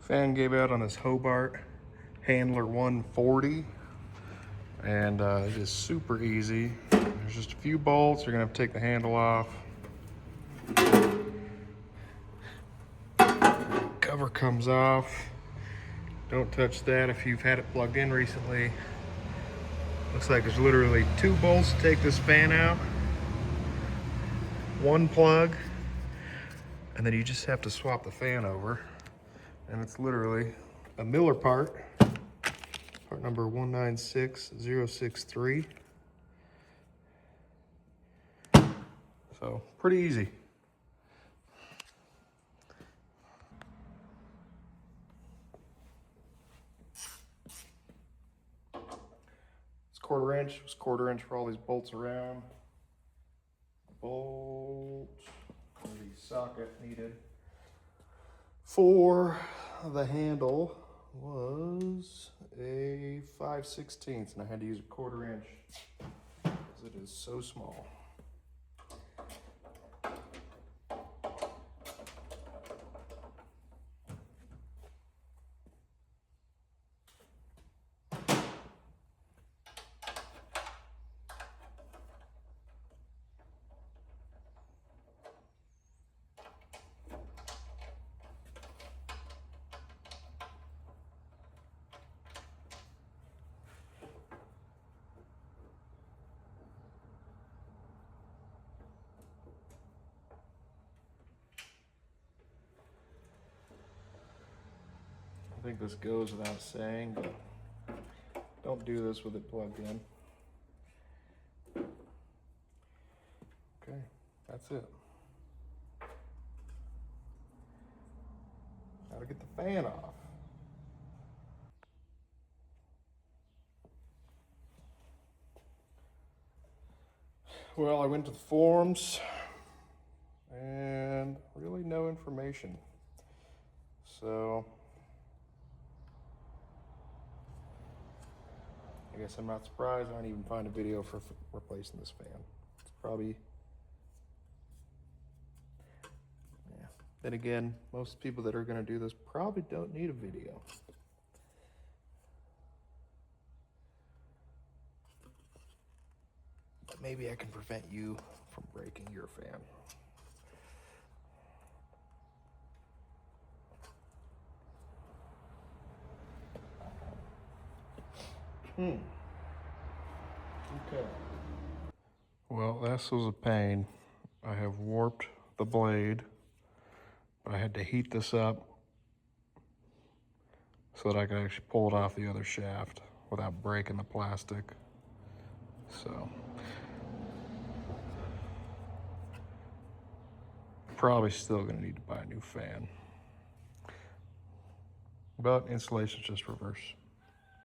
Fan gave out on this Hobart Handler 140, and it is super easy. There's just a few bolts. You're gonna have to take the handle off. Cover comes off. Don't touch that if you've had it plugged in recently. Looks like there's literally 2 bolts to take this fan out. 1 plug, and then you just have to swap the fan over. And it's literally a Miller part number 196063. So pretty easy. It's 1/4 inch. It's 1/4 inch for all these bolts around. Bolt, the socket needed for the handle was a 5/16, and I had to use a 1/4 inch because it is so small. I think this goes without saying, but don't do this with it plugged in. Okay, that's it. Now to get the fan off. Well, I went to the forums and really no information. So I guess I'm not surprised I didn't even find a video for replacing this fan. It's probably, yeah. Then again, most people that are gonna do this probably don't need a video. But maybe I can prevent you from breaking your fan. Okay. Well, this was a pain. I have warped the blade, but I had to heat this up so that I could actually pull it off the other shaft without breaking the plastic. So, probably still gonna need to buy a new fan. But installation's just reverse.